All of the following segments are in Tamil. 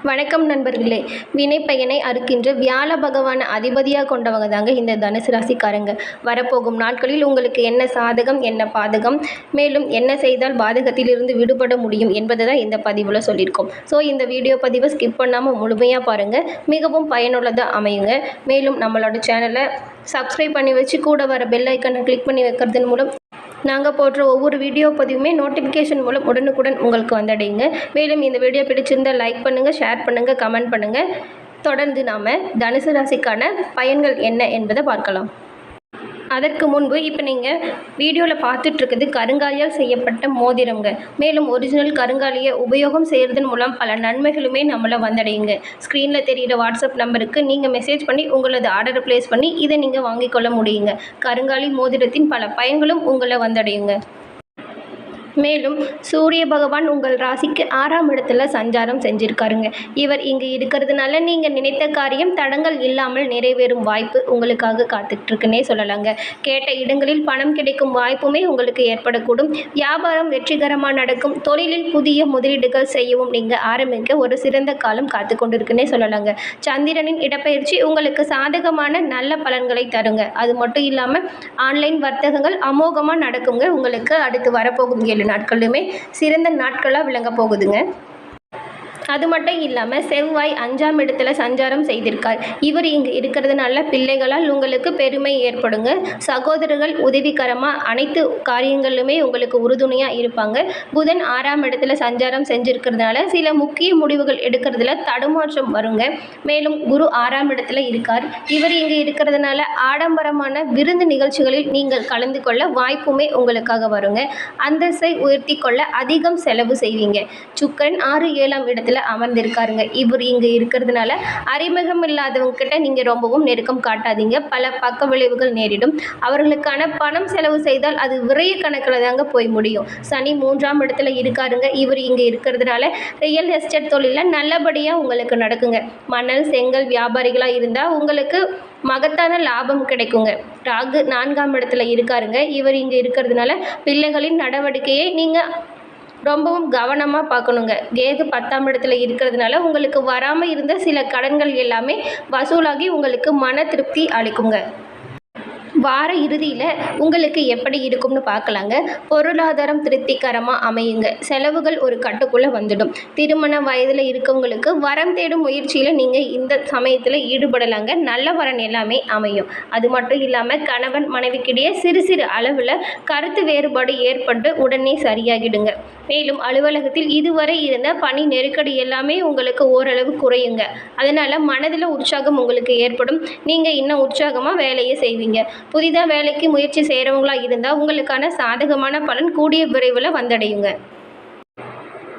வணக்கம் நண்பர்களே. வினைப்பயனை அறுக்கின்ற வியாழ பகவானை அதிபதியாக கொண்டவங்க தாங்க இந்த தனுசு ராசிக்காரங்க. வரப்போகும் நாட்களில் உங்களுக்கு என்ன சாதகம், என்ன பாதகம், மேலும் என்ன செய்தால் பாதகத்திலிருந்து விடுபட முடியும் என்பதை தான் இந்த பதிவில் சொல்லியிருக்கோம். ஸோ இந்த வீடியோ பதிவை ஸ்கிப் பண்ணாமல் முழுமையாக பாருங்கள், மிகவும் பயனுள்ளதாக அமையுங்க. மேலும் நம்மளோட சேனலை சப்ஸ்கிரைப் பண்ணி வச்சு கூட வர பெல் ஐக்கனை கிளிக் பண்ணி வைக்கிறதன் மூலம் நாங்கள் போடுற ஒவ்வொரு வீடியோ பதிவுமே நோட்டிஃபிகேஷன் மூலம் உடனுக்குடன் உங்களுக்கு வந்தடையுங்க. மேலும் இந்த வீடியோ பிடிச்சிருந்தால் லைக் பண்ணுங்கள், ஷேர் பண்ணுங்கள், கமெண்ட் பண்ணுங்கள். தொடர்ந்து நாம் தனுசு ராசிக்கான பயன்கள் என்ன என்பதை பார்க்கலாம். அதற்கு முன்பு இப்போ நீங்கள் வீடியோவில் பார்த்துட்ருக்குது கருங்காலியால் செய்யப்பட்ட மோதிரங்க. மேலும் ஒரிஜினல் கருங்காலியை உபயோகம் செய்கிறதன் மூலம் பல நன்மைகளுமே நம்மளை வந்தடையுங்க. ஸ்க்ரீனில் தெரிகிற வாட்ஸ்அப் நம்பருக்கு நீங்கள் மெசேஜ் பண்ணி உங்களது ஆர்டரை ப்ளேஸ் பண்ணி இதை நீங்கள் வாங்கிக்கொள்ள முடியுங்க. கருங்காலி மோதிரத்தின் பல பயன்களும் உங்களை வந்தடையுங்க. மேலும் சூரிய பகவான் உங்கள் ராசிக்கு 6ஆம் இடத்துல சஞ்சாரம் செஞ்சுருக்காருங்க. இவர் இங்கு இருக்கிறதுனால நீங்கள் நினைத்த காரியம் தடங்கள் இல்லாமல் நிறைவேறும் வாய்ப்பு உங்களுக்காக காத்துட்ருக்குன்னே சொல்லலாங்க. கேட்ட இடங்களில் பணம் கிடைக்கும் வாய்ப்புமே உங்களுக்கு ஏற்படக்கூடும். வியாபாரம் வெற்றிகரமாக நடக்கும். தொழிலில் புதிய முதலீடுகள் செய்யவும் நீங்கள் ஆரம்பிக்க ஒரு சிறந்த காலம் காத்து கொண்டிருக்குன்னே சொல்லலாங்க. சந்திரனின் இடப்பெயர்ச்சி உங்களுக்கு சாதகமான நல்ல பலன்களை தருங்க. அது மட்டும் இல்லாமல் ஆன்லைன் வர்த்தகங்கள் அமோகமாக நடக்குங்க. உங்களுக்கு அடுத்து வரப்போகும் 7 நாட்களுமே சிறந்த நாட்களாக விளங்க போகுதுங்க. அது மட்டும் இல்லாமல் செவ்வாய் 5ஆம் இடத்துல சஞ்சாரம் செய்திருக்கார். இவர் இங்கு இருக்கிறதுனால பிள்ளைகளால் உங்களுக்கு பெருமை ஏற்படுங்க. சகோதரர்கள் உதவிகரமாக அனைத்து காரியங்களிலுமே உங்களுக்கு உறுதுணையாக இருப்பாங்க. புதன் 6ஆம் இடத்துல சஞ்சாரம் செஞ்சுருக்கிறதுனால சில முக்கிய முடிவுகள் எடுக்கிறதுல தடுமாற்றம் வருங்க. மேலும் குரு 6ஆம் இடத்துல இருக்கார். இவர் இங்கு இருக்கிறதுனால ஆடம்பரமான விருந்து நிகழ்ச்சிகளில் நீங்கள் கலந்து கொள்ள வாய்ப்புமே உங்களுக்காக வருங்க. அந்தஸ்தை உயர்த்தி கொள்ள அதிகம் செலவு செய்வீங்க. சுக்கிரன் 6, 7ஆம் இடத்துல அமர்ந்திருக்காருங்க. இவர் இங்கு இருக்கிறதுனால அறிமுகம் இல்லாதவங்க கிட்ட நீங்க ரொம்பவும் நெருக்கம் காட்டாதீங்க. பல பக்க விளைவுகள் நேரிடும். அவர்களுக்கான பணம் செலவு செய்தால் அது விரைய கணக்கில் தாங்க போய் முடியும். சனி 3ஆம் இடத்துல இருக்காருங்க. இவர் இங்கு இருக்கிறதுனால ரியல் எஸ்டேட் தொழில நல்லபடியா உங்களுக்கு நடக்குங்க. மணல் செங்கல் வியாபாரிகளா இருந்தா உங்களுக்கு மகத்தான லாபம் கிடைக்குங்க. ராகு 4ஆம் இடத்துல இருக்காருங்க. இவர் இங்கு இருக்கிறதுனால பிள்ளைகளின் நடவடிக்கையை நீங்க ரொம்பவும் கவனமாக பார்க்கணுங்க. கேது 10ஆம் இடத்துல இருக்கிறதுனால உங்களுக்கு வராமல் இருந்த சில கடன்கள் எல்லாமே வசூலாகி உங்களுக்கு மன திருப்தி அளிக்குங்க. வார இறுதியில் உங்களுக்கு எப்படி இருக்கும்னு பார்க்கலாங்க. பொருளாதாரம் திருப்திகரமாக அமையுங்க. செலவுகள் ஒரு கட்டுக்குள்ளே வந்துடும். திருமண வயதில் இருக்கவங்களுக்கு வரம் தேடும் முயற்சியில் நீங்கள் இந்த சமயத்தில் ஈடுபடலாங்க. நல்ல வரன் எல்லாமே அமையும். அது மட்டும் இல்லாமல் கணவன் மனைவிக்கிடையே சிறு சிறு அளவில் கருத்து வேறுபாடு ஏற்பட்டு உடனே சரியாகிடுங்க. மேலும் அலுவலகத்தில் இதுவரை இருந்த பணி நெருக்கடி எல்லாமே உங்களுக்கு ஓரளவு குறையுங்க. அதனால் மனதில் உற்சாகம் உங்களுக்கு ஏற்படும். நீங்கள் இன்னும் உற்சாகமாக வேலையை செய்வீங்க. புதிதாக வேலைக்கு முயற்சி செய்கிறவங்களா இருந்தால் உங்களுக்கான சாதகமான பலன் கூடிய விரைவில் வந்தடையுங்க.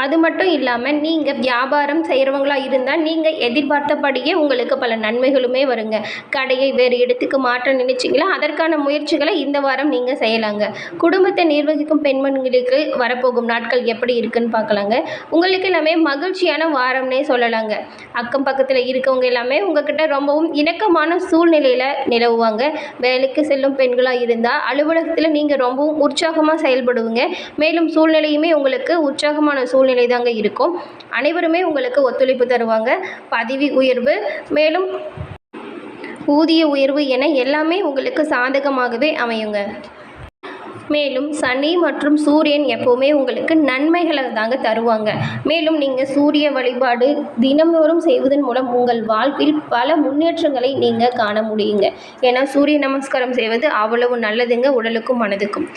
அது மட்டும் இல்லாமல் நீங்கள் வியாபாரம் செய்கிறவங்களா இருந்தால் நீங்கள் எதிர்பார்த்தபடியே உங்களுக்கு பல நன்மைகளுமே வருங்க. கடையை வேறு இடத்துக்கு மாற்ற நினைச்சிங்களா, அதற்கான முயற்சிகளை இந்த வாரம் நீங்கள் செய்யலாங்க. குடும்பத்தை நிர்வகிக்கும் பெண்மணிகளுக்கு வரப்போகும் நாட்கள் எப்படி இருக்குன்னு பார்க்கலாங்க. உங்களுக்கு எல்லாமே மகிழ்ச்சியான வாரம்னே சொல்லலாங்க. அக்கம் பக்கத்தில் இருக்கவங்க எல்லாமே உங்ககிட்ட ரொம்பவும் இணக்கமான சூழ்நிலையில் நிலவுவாங்க. வேலைக்கு செல்லும் பெண்களாக இருந்தால் அலுவலகத்தில் நீங்கள் ரொம்பவும் உற்சாகமாக செயல்படுவீங்க. மேலும் சூழ்நிலையுமே உங்களுக்கு உற்சாகமான சூழ்நிலை தாங்க இருக்கும். அனைவருமே உங்களுக்கு ஒத்துழைப்பு தருவாங்க. பதவி உயர்வு மேலும் ஊதிய உயர்வு என எல்லாமே உங்களுக்கு சாதகமாகவே அமையுங்க. மேலும் சனி மற்றும் சூரியன் எப்போவுமே உங்களுக்கு நன்மைகளை தாங்க தருவாங்க. மேலும் நீங்கள் சூரிய வழிபாடு தினந்தோறும் செய்வதன் மூலம் உங்கள் வாழ்வில் பல முன்னேற்றங்களை நீங்கள் காண முடியுங்க. ஏன்னா சூரிய நமஸ்காரம் செய்வது அவ்வளவு நல்லதுங்க உடலுக்கும் மனதுக்கும்.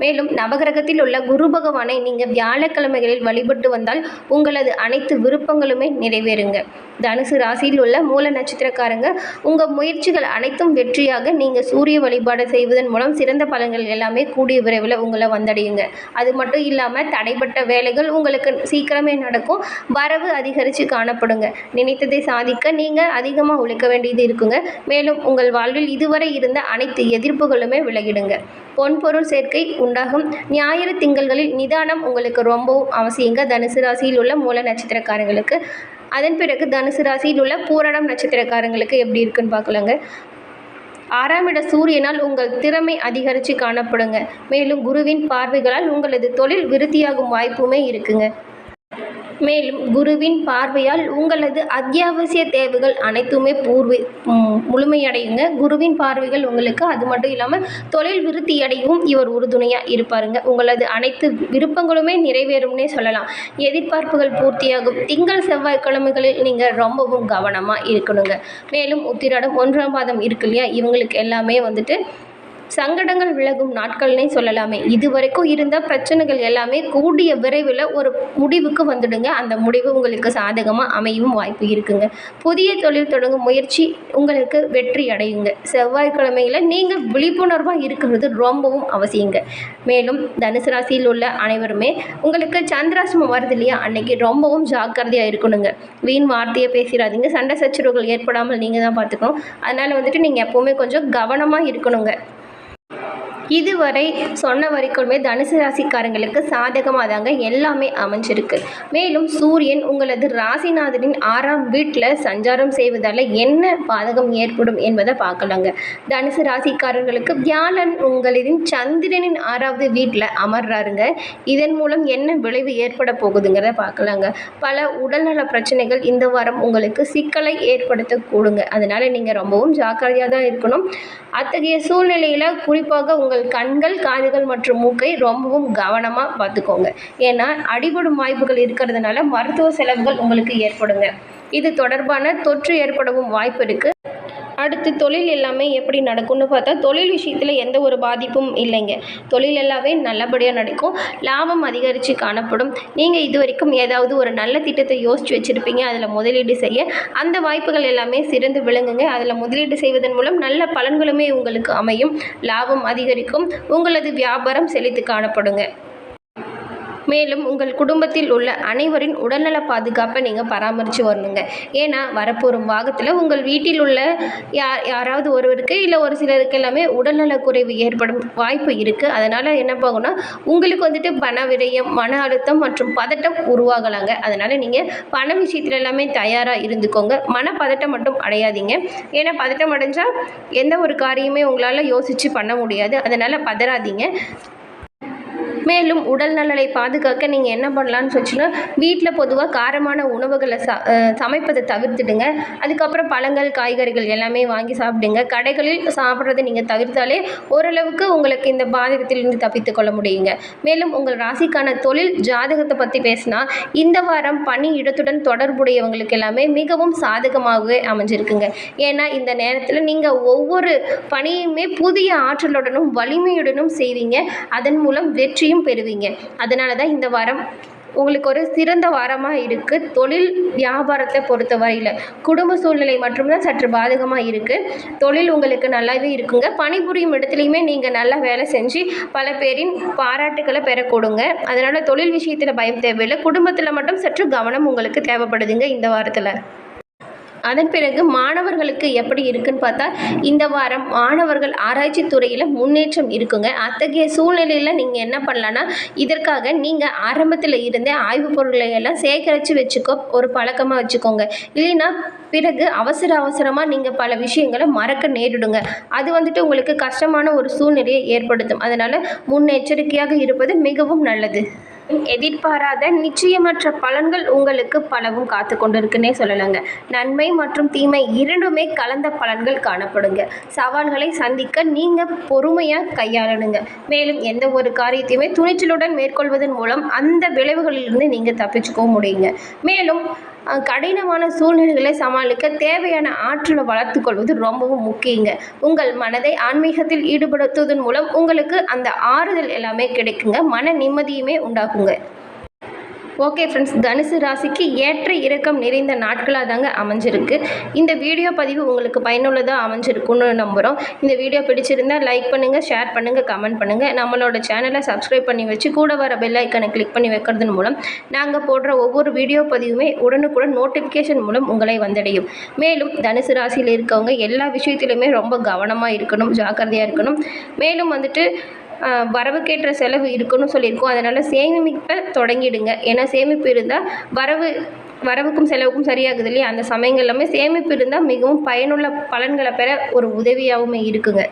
மேலும் நவகிரகத்தில் உள்ள குரு பகவானை நீங்கள் வியாழக்கிழமைகளில் வழிபட்டு வந்தால் உங்களது அனைத்து விருப்பங்களுமே நிறைவேறுங்க. தனுசு ராசியில் உள்ள மூல நட்சத்திரக்காரங்க உங்கள் முயற்சிகள் அனைத்தும் வெற்றியாக நீங்கள் சூரிய வழிபாடு செய்வதன் மூலம் சிறந்த பலன்கள் எல்லாமே கூடிய விரைவில் உங்களை வந்தடையுங்க. அது மட்டும் இல்லாமல் தடைப்பட்ட வேலைகள் உங்களுக்கு சீக்கிரமே நடக்கும். வரவு அதிகரித்து காணப்படுங்க. நினைத்ததை சாதிக்க நீங்கள் அதிகமாக உழைக்க வேண்டியது இருக்குங்க. மேலும் உங்கள் வாழ்வில் இதுவரை இருந்த அனைத்து எதிர்ப்புகளுமே விலகிடுங்க. பொன்பொருள் சேர்க்கை உண்டாகும். ஞாயிறு திங்கள்களில் நிதானம் உங்களுக்கு ரொம்பவும் அவசியங்க. தனுசு ராசியில் உள்ள மூல நட்சத்திரக்காரங்களுக்கு. அதன் பிறகு தனுசு ராசியில் உள்ள பூரணம் நட்சத்திரக்காரங்களுக்கு எப்படி இருக்குன்னு பார்க்கலாங்க. 6ஆம் இட சூரியனால் உங்கள் திறமை அதிகரித்து காணப்படுங்க. மேலும் குருவின் பார்வைகளால் உங்களது தொழில் விருத்தியாகும் வாய்ப்புமே இருக்குங்க. மேலும் குருவின் பார்வையால் உங்களது அத்தியாவசிய தேவைகள் அனைத்துமே முழுமையடையுங்க. குருவின் பார்வைகள் உங்களுக்கு அது மட்டும் இல்லாமல் தொழில் விருத்தி அடையவும் இவர் உறுதுணையாக இருப்பாருங்க. உங்களது அனைத்து விருப்பங்களுமே நிறைவேறும்னே சொல்லலாம். எதிர்பார்ப்புகள் பூர்த்தியாகும். திங்கள் செவ்வாய்க்கிழமைகளில் நீங்கள் ரொம்பவும் கவனமாக இருக்கணுங்க. மேலும் உத்திராடம் 1ஆம் பாதம் இருக்கு இல்லையா, இவங்களுக்கு எல்லாமே வந்துட்டு சங்கடங்கள் விலகும் நாட்கள்னே சொல்லலாமே. இதுவரைக்கும் இருந்த பிரச்சனைகள் எல்லாமே கூடிய விரைவில் ஒரு முடிவுக்கு வந்துடுங்க. அந்த முடிவு உங்களுக்கு சாதகமாக அமையவும் வாய்ப்பு இருக்குங்க. புதிய தொழில் தொடங்கும் முயற்சி உங்களுக்கு வெற்றி அடையுங்க. செவ்வாய்க்கிழமையில் நீங்கள் விழிப்புணர்வாக இருக்கிறது ரொம்பவும் அவசியங்க. மேலும் தனுசு ராசியில் உள்ள அனைவருமே உங்களுக்கு சந்திராசிரமம் வருது இல்லையா, அன்னைக்கு ரொம்பவும் ஜாக்கிரதையாக இருக்கணுங்க. வீண் வார்த்தையை பேசிடாதீங்க. சண்டை சச்சரவுகள் ஏற்படாமல் நீங்கள் தான் பார்த்துக்கணும். அதனால் வந்துட்டு நீங்கள் எப்போவுமே கொஞ்சம் கவனமாக இருக்கணுங்க. இதுவரை சொன்ன வரைக்குமே தனுசு ராசிக்காரங்களுக்கு சாதகமாக தாங்க எல்லாமே அமைஞ்சிருக்கு. மேலும் சூரியன் உங்களது ராசிநாதனின் 6ஆம் வீட்டில் சஞ்சாரம் செய்வதால் என்ன பாதகம் ஏற்படும் என்பதை பார்க்கலாங்க. தனுசு ராசிக்காரர்களுக்கு வியாழன் உங்களின் சந்திரனின் 6வது வீட்டில் அமர்றாருங்க. இதன் மூலம் என்ன விளைவு ஏற்பட போகுதுங்கிறத பார்க்கலாங்க. பல உடல்நல பிரச்சனைகள் இந்த வாரம் உங்களுக்கு சிக்கலை ஏற்படுத்தக்கூடுங்க. அதனால் நீங்கள் ரொம்பவும் ஜாக்கிரதையாக தான் இருக்கணும். அத்தகைய சூழ்நிலையில் குறிப்பாக உங்கள் கண்கள், காதுகள் மற்றும் மூக்கை ரொம்பவும் கவனமாக பார்த்துக்கோங்க. ஏன்னா அடிபடும் வாய்ப்புகள் இருக்கிறதுனால மருத்துவ செலவுகள் உங்களுக்கு ஏற்படுங்க. இது தொடர்பான தொற்று ஏற்படவும் வாய்ப்பு இருக்குது. அடுத்து தொழில் எல்லாமே எப்படி நடக்கும்னு பார்த்தா, தொழில் விஷயத்தில் எந்த ஒரு பாதிப்பும் இல்லைங்க. தொழில் எல்லாமே நல்லபடியாக நடக்கும். லாபம் அதிகரித்து காணப்படும். நீங்கள் இது வரைக்கும் ஏதாவது ஒரு நல்ல திட்டத்தை யோசித்து வச்சுருப்பீங்க, அதில் முதலீடு செய்ய அந்த வாய்ப்புகள் எல்லாமே சிறந்து விளங்குங்க. அதில் முதலீடு செய்வதன் மூலம் நல்ல பலன்களுமே உங்களுக்கு அமையும். லாபம் அதிகரிக்கும். உங்களது வியாபாரம் செழித்து காணப்படுங்க. மேலும் உங்கள் குடும்பத்தில் உள்ள அனைவரின் உடல்நல பாதுகாப்பை நீங்கள் பராமரித்து வரணுங்க. ஏன்னா வரப்போகும் பாகத்தில் உங்கள் வீட்டில் உள்ள யாராவது ஒருவருக்கு இல்லை ஒரு சிலருக்கு எல்லாமே உடல்நல குறைவு ஏற்படும் வாய்ப்பு இருக்குது. அதனால் என்ன போகும்னா உங்களுக்கு வந்துட்டு பண விரயம், மன அழுத்தம் மற்றும் பதட்டம் உருவாகலாங்க. அதனால் நீங்கள் பண விஷயத்தில் எல்லாமே தயாராக இருந்துக்கோங்க. மனப்பதட்டம் மட்டும் அடையாதீங்க. ஏன்னா பதட்டம் அடைஞ்சால் எந்த ஒரு காரியமே உங்களால் யோசித்து பண்ண முடியாது. அதனால் பதறாதீங்க. மேலும் உடல் நலனை பாதுகாக்க நீங்கள் என்ன பண்ணலான்னு சொல்லிச்சுன்னா, வீட்டில் பொதுவாக காரமான உணவுகளை சமைப்பதை தவிர்த்துடுங்க. அதுக்கப்புறம் பழங்கள், காய்கறிகள் எல்லாமே வாங்கி சாப்பிடுங்க. கடைகளில் சாப்பிட்றதை நீங்கள் தவிர்த்தாலே ஓரளவுக்கு உங்களுக்கு இந்த பாதகத்திலிருந்து தப்பித்து கொள்ள முடியுங்க. மேலும் உங்கள் ராசிக்கான தொழில் ஜாதகத்தை பற்றி பேசினா, இந்த வாரம் பணி இடத்துடன் தொடர்புடையவங்களுக்கு எல்லாமே மிகவும் சாதகமாகவே அமைஞ்சிருக்குங்க. ஏன்னா இந்த நேரத்தில் நீங்கள் ஒவ்வொரு பணியுமே புதிய ஆற்றலுடனும் வலிமையுடனும் செய்வீங்க. அதன் மூலம் வெற்றியும் பெறுவீங்க. அதனால தான் இந்த வாரம் உங்களுக்கு ஒரு சிறந்த வாரமாக இருக்குது. தொழில் வியாபாரத்தை பொறுத்த வரையில் குடும்ப சூழ்நிலை மட்டும்தான் சற்று பாதகமாக இருக்குது. தொழில் உங்களுக்கு நல்லாவே இருக்குங்க. பணிபுரியும் இடத்துலையுமே நீங்கள் நல்லா வேலை செஞ்சு பல பேரின் பாராட்டுக்களை பெறக்கூடுங்க. அதனால் தொழில் விஷயத்தில் பயம் தேவையில்லை. குடும்பத்தில் மட்டும் சற்று கவனம் உங்களுக்கு தேவைப்படுதுங்க இந்த வாரத்தில். அதன் பிறகு மாணவர்களுக்கு எப்படி இருக்குன்னு பார்த்தா, இந்த வாரம் மாணவர்கள் ஆராய்ச்சி துறையில் முன்னேற்றம் இருக்குங்க. அத்தகைய சூழ்நிலையில் நீங்கள் என்ன பண்ணலான்னா, இதற்காக நீங்கள் ஆரம்பத்தில் இருந்தே ஆய்வுப் பொருட்களை எல்லாம் சேகரித்து வச்சுக்கோ, ஒரு பழக்கமாக வச்சுக்கோங்க. இல்லைன்னா பிறகு அவசரமாக நீங்கள் பல விஷயங்களை மறக்க நேரிடுங்க. அது வந்துட்டு உங்களுக்கு கஷ்டமான ஒரு சூழ்நிலையை ஏற்படுத்தும். அதனால் முன்னெச்சரிக்கையாக இருப்பது மிகவும் நல்லது. எதிர்பாராத நிச்சயமற்ற பலன்கள் உங்களுக்கு பலவும் காத்து கொண்டிருக்குன்னே சொல்லலாங்க. நன்மை மற்றும் தீமை இரண்டுமே கலந்த பலன்கள் காணப்படுங்க. சவால்களை சந்திக்க நீங்கள் பொறுமையாக கையாளணுங்க. மேலும் எந்த ஒரு காரியத்தையுமே துணிச்சலுடன் மேற்கொள்வதன் மூலம் அந்த விளைவுகளிலிருந்து நீங்கள் தப்பிச்சுக்கவும் முடியுங்க. மேலும் கடினமான சூழ்நிலைகளை சமாளிக்க தேவையான ஆற்றலை வளர்த்து கொள்வது ரொம்பவும் முக்கியங்க. உங்கள் மனதை ஆன்மீகத்தில் ஈடுபடுத்துவதன் மூலம் உங்களுக்கு அந்த ஆறுதல் எல்லாமே கிடைக்குங்க. மன நிம்மதியுமே உண்டாகுங்க. ஓகே ஃப்ரெண்ட்ஸ், தனுசு ராசிக்கு ஏற்ற இறக்கம் நிறைந்த நாட்களாக தாங்க அமைஞ்சிருக்கு. இந்த வீடியோ பதிவு உங்களுக்கு பயனுள்ளதாக அமைஞ்சிருக்குன்னு நம்புகிறோம். இந்த வீடியோ பிடிச்சிருந்தால் லைக் பண்ணுங்கள், ஷேர் பண்ணுங்கள், கமெண்ட் பண்ணுங்கள். நம்மளோட சேனலை சப்ஸ்கிரைப் பண்ணி வச்சு கூட வர பெல் ஐக்கனை கிளிக் பண்ணி வைக்கிறதன் மூலம் நாங்கள் போடுற ஒவ்வொரு வீடியோ பதிவுமே உடனுக்குடன் நோட்டிஃபிகேஷன் மூலம் உங்களை வந்தடையும். மேலும் தனுசு ராசியில் இருக்கவங்க எல்லா விஷயத்திலுமே ரொம்ப கவனமாக இருக்கணும், ஜாக்கிரதையாக இருக்கணும். மேலும் வந்துட்டு வரவுக்கேற்ற செலவு இருக்குன்னு சொல்லியிருக்கோம். அதனால் சேமிப்பை தொடங்கிடுங்க. ஏன்னா சேமிப்பு இருந்தால் வரவுக்கும் செலவுக்கும் சரியாகுது இல்லையா, அந்த சமயங்கள் எல்லாமே சேமிப்பு இருந்தால் மிகவும் பயனுள்ள பலன்களை பெற ஒரு உதவியாகவும் இருக்குங்க.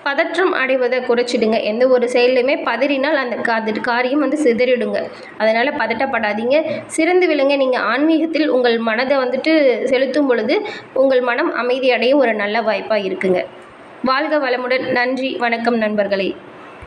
பதற்றம் அடைவதை குறைச்சிடுங்க. எந்த ஒரு செயல்லையுமே பதறினால் அந்த காரியம் வந்து சிதறிடுங்க. அதனால் பதட்டப்படாதீங்க, சிறந்து விளங்க. நீங்கள் ஆன்மீகத்தில் உங்கள் மனதை வந்துட்டு செலுத்தும் பொழுது உங்கள் மனம் அமைதியடைய ஒரு நல்ல வாய்ப்பாக இருக்குங்க. வாழ்க வளமுடன். நன்றி, வணக்கம் நண்பர்களே.